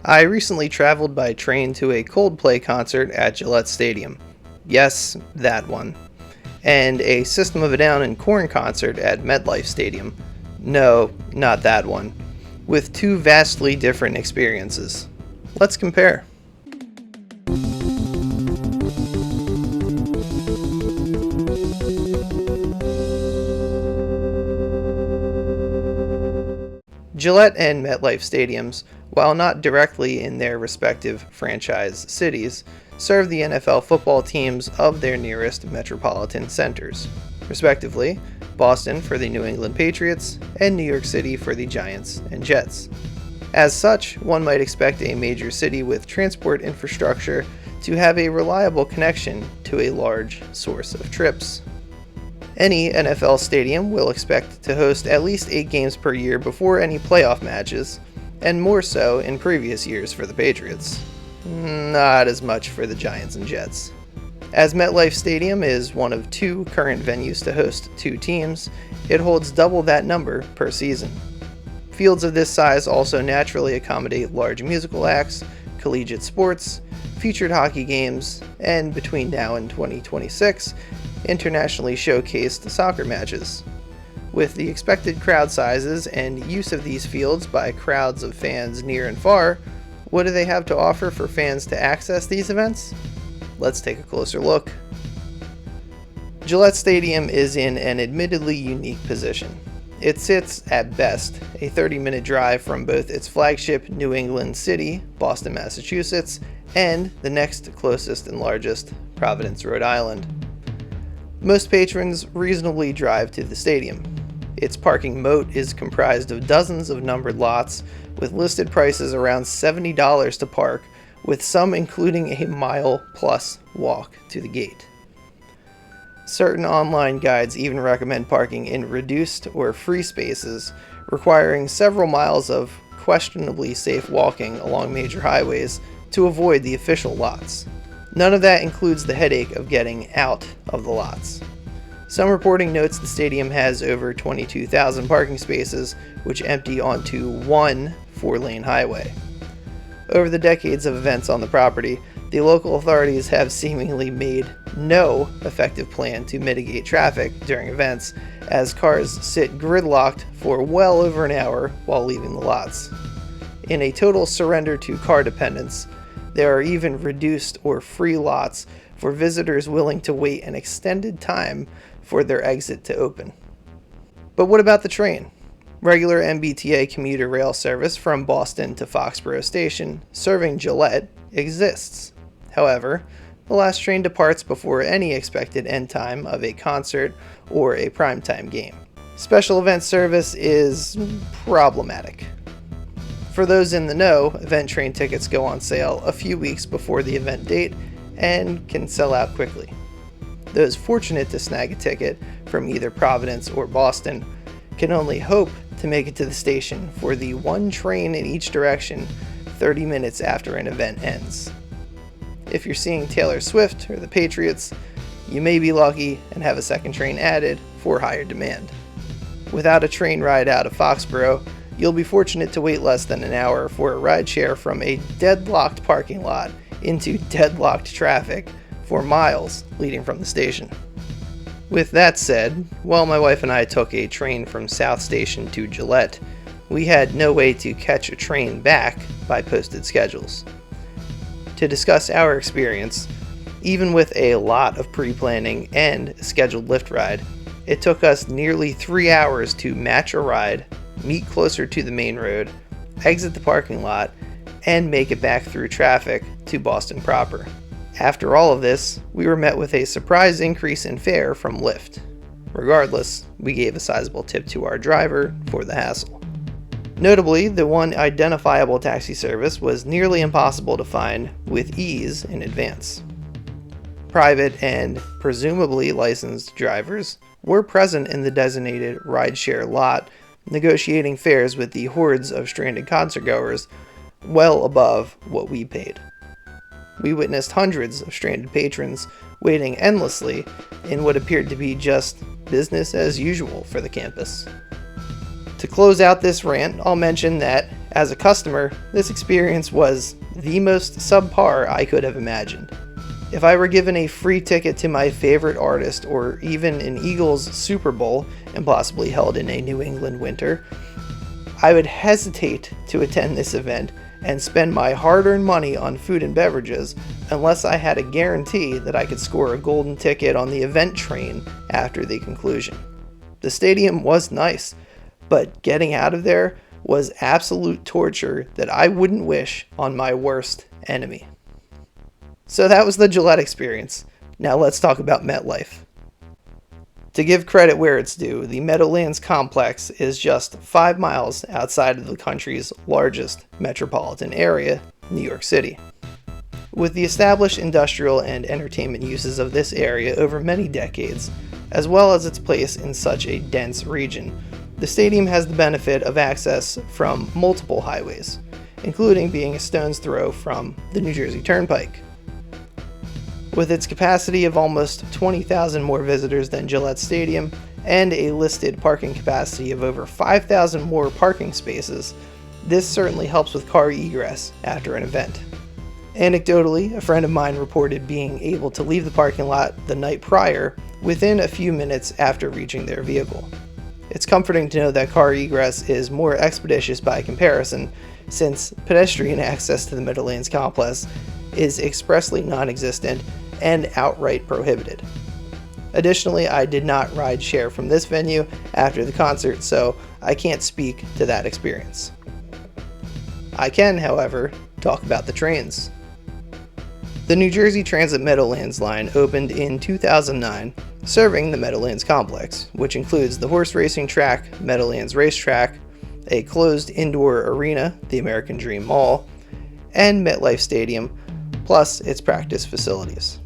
I recently traveled by train to a Coldplay concert at Gillette Stadium. Yes, that one. And a System of a Down and Korn concert at MetLife Stadium. No, not that one. With two vastly different experiences. Let's compare. Gillette and MetLife Stadiums, while not directly in their respective franchise cities, serve the NFL football teams of their nearest metropolitan centers, respectively, Boston for the New England Patriots and New York City for the Giants and Jets. As such, one might expect a major city with transport infrastructure to have a reliable connection to a large source of trips. Any NFL stadium will expect to host at least 8 games per year before any playoff matches, and more so in previous years for the Patriots. Not as much for the Giants and Jets. As MetLife Stadium is one of 2 current venues to host 2 teams, it holds double that number per season. Fields of this size also naturally accommodate large musical acts, collegiate sports, featured hockey games, and between now and 2026, internationally showcased soccer matches. With the expected crowd sizes and use of these fields by crowds of fans near and far, what do they have to offer for fans to access these events? Let's take a closer look. Gillette Stadium is in an admittedly unique position. It sits, at best, a 30-minute drive from both its flagship New England city, Boston, Massachusetts, and the next closest and largest, Providence, Rhode Island. Most patrons reasonably drive to the stadium. Its parking moat is comprised of dozens of numbered lots, with listed prices around $70 to park, with some including a mile-plus walk to the gate. Certain online guides even recommend parking in reduced or free spaces, requiring several miles of questionably safe walking along major highways to avoid the official lots. None of that includes the headache of getting out of the lots. Some reporting notes the stadium has over 22,000 parking spaces, which empty onto one 4-lane highway. Over the decades of events on the property, the local authorities have seemingly made no effective plan to mitigate traffic during events, as cars sit gridlocked for well over an hour while leaving the lots. In a total surrender to car dependence, there are even reduced or free lots for visitors willing to wait an extended time for their exit to open. But what about the train? Regular MBTA commuter rail service from Boston to Foxborough Station, serving Gillette, exists. However, the last train departs before any expected end time of a concert or a primetime game. Special event service is problematic. For those in the know, event train tickets go on sale a few weeks before the event date and can sell out quickly. Those fortunate to snag a ticket from either Providence or Boston can only hope to make it to the station for the one train in each direction 30 minutes after an event ends. If you're seeing Taylor Swift or the Patriots, you may be lucky and have a second train added for higher demand. Without a train ride out of Foxborough, you'll be fortunate to wait less than an hour for a rideshare from a deadlocked parking lot into deadlocked traffic for miles leading from the station. With that said, while my wife and I took a train from South Station to Gillette, we had no way to catch a train back by posted schedules. To discuss our experience, even with a lot of pre-planning and a scheduled Lyft ride, it took us nearly 3 hours to match a ride, meet closer to the main road, exit the parking lot, and make it back through traffic to Boston proper. After all of this, we were met with a surprise increase in fare from Lyft. Regardless, we gave a sizable tip to our driver for the hassle. Notably, the one identifiable taxi service was nearly impossible to find with ease in advance. Private and presumably licensed drivers were present in the designated rideshare lot, negotiating fares with the hordes of stranded concertgoers well above what we paid. We witnessed hundreds of stranded patrons waiting endlessly in what appeared to be just business as usual for the campus. To close out this rant, I'll mention that As a customer, this experience was the most subpar I could have imagined. If I were given a free ticket to my favorite artist or even an Eagles Super Bowl, and possibly held in a New England winter, I would hesitate to attend this event and spend my hard-earned money on food and beverages unless I had a guarantee that I could score a golden ticket on the event train after the conclusion. The stadium was nice, but getting out of there was absolute torture that I wouldn't wish on my worst enemy. So that was the Gillette experience. Now let's talk about MetLife. To give credit where it's due, the Meadowlands Complex is just 5 miles outside of the country's largest metropolitan area, New York City. With the established industrial and entertainment uses of this area over many decades, as well as its place in such a dense region, the stadium has the benefit of access from multiple highways, including being a stone's throw from the New Jersey Turnpike. With its capacity of almost 20,000 more visitors than Gillette Stadium and a listed parking capacity of over 5,000 more parking spaces, this certainly helps with car egress after an event. Anecdotally, a friend of mine reported being able to leave the parking lot the night prior within a few minutes after reaching their vehicle. It's comforting to know that car egress is more expeditious by comparison, since pedestrian access to the Meadowlands Complex is expressly non-existent and outright prohibited. Additionally, I did not ride share from this venue after the concert, so I can't speak to that experience. I can, however, talk about the trains. The New Jersey Transit Meadowlands line opened in 2009, serving the Meadowlands Complex, which includes the horse racing track, Meadowlands Racetrack, a closed indoor arena, the American Dream Mall, and MetLife Stadium, plus its practice facilities.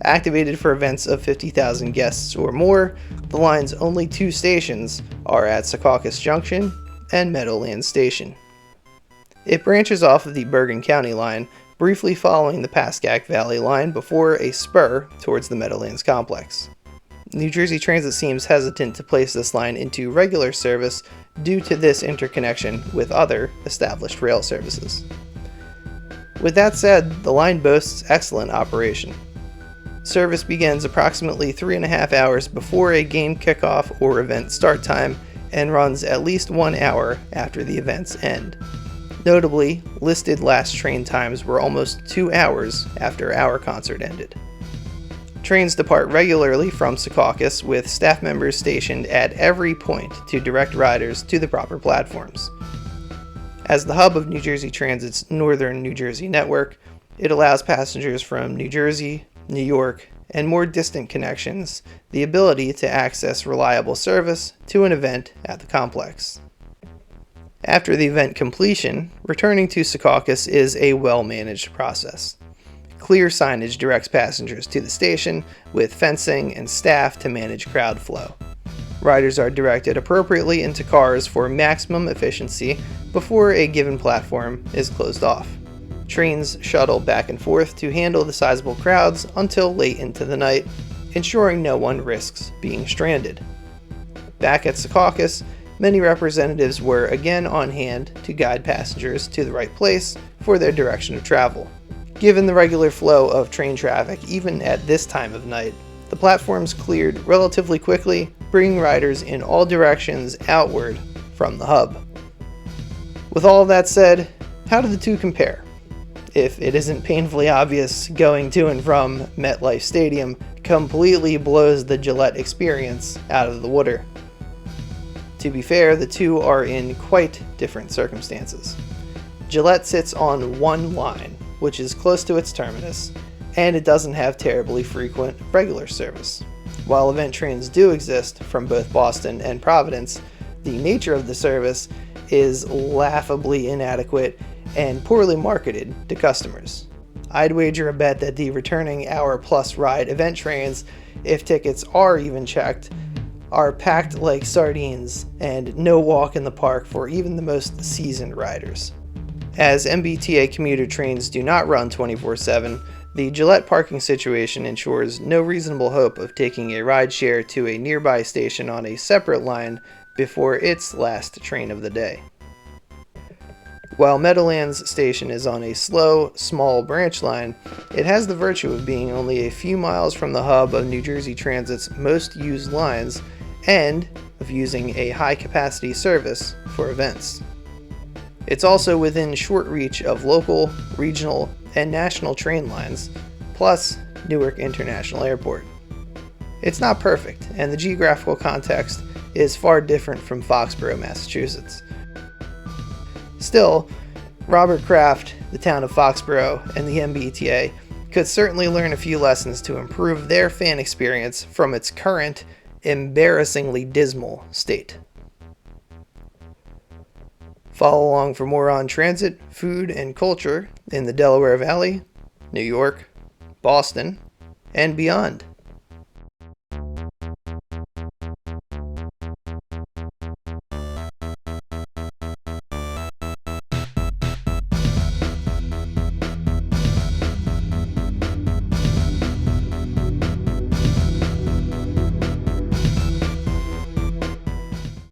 Activated for events of 50,000 guests or more, the line's only 2 stations are at Secaucus Junction and Meadowlands Station. It branches off of the Bergen County line, briefly following the Pascack Valley line before a spur towards the Meadowlands Complex. New Jersey Transit seems hesitant to place this line into regular service due to this interconnection with other established rail services. With that said, the line boasts excellent operation. Service begins approximately 3.5 hours before a game kickoff or event start time and runs at least 1 hour after the event's end. Notably, listed last train times were almost 2 hours after our concert ended. Trains depart regularly from Secaucus with staff members stationed at every point to direct riders to the proper platforms. As the hub of New Jersey Transit's Northern New Jersey network, it allows passengers from New Jersey, New York, and more distant connections the ability to access reliable service to an event at the complex. After the event completion, returning to Secaucus is a well-managed process. Clear signage directs passengers to the station, with fencing and staff to manage crowd flow. Riders are directed appropriately into cars for maximum efficiency before a given platform is closed off. Trains shuttle back and forth to handle the sizable crowds until late into the night, ensuring no one risks being stranded. Back at Secaucus, many representatives were again on hand to guide passengers to the right place for their direction of travel. Given the regular flow of train traffic even at this time of night, the platforms cleared relatively quickly, bringing riders in all directions outward from the hub. With all of that said, how do the two compare? If it isn't painfully obvious, going to and from MetLife Stadium completely blows the Gillette experience out of the water. To be fair, the two are in quite different circumstances. Gillette sits on one line, which is close to its terminus, and it doesn't have terribly frequent regular service. While event trains do exist from both Boston and Providence, the nature of the service is laughably inadequate and poorly marketed to customers. I'd wager a bet that the returning hour-plus ride event trains, if tickets are even checked, are packed like sardines and no walk in the park for even the most seasoned riders. As MBTA commuter trains do not run 24/7, the Gillette parking situation ensures no reasonable hope of taking a rideshare to a nearby station on a separate line before its last train of the day. While Meadowlands Station is on a slow, small branch line, it has the virtue of being only a few miles from the hub of New Jersey Transit's most used lines and of using a high-capacity service for events. It's also within short reach of local, regional, and national train lines, plus Newark International Airport. It's not perfect, and the geographical context is far different from Foxborough, Massachusetts. Still, Robert Kraft, the town of Foxborough, and the MBTA could certainly learn a few lessons to improve their fan experience from its current, embarrassingly dismal state. Follow along for more on transit, food, and culture in the Delaware Valley, New York, Boston, and beyond.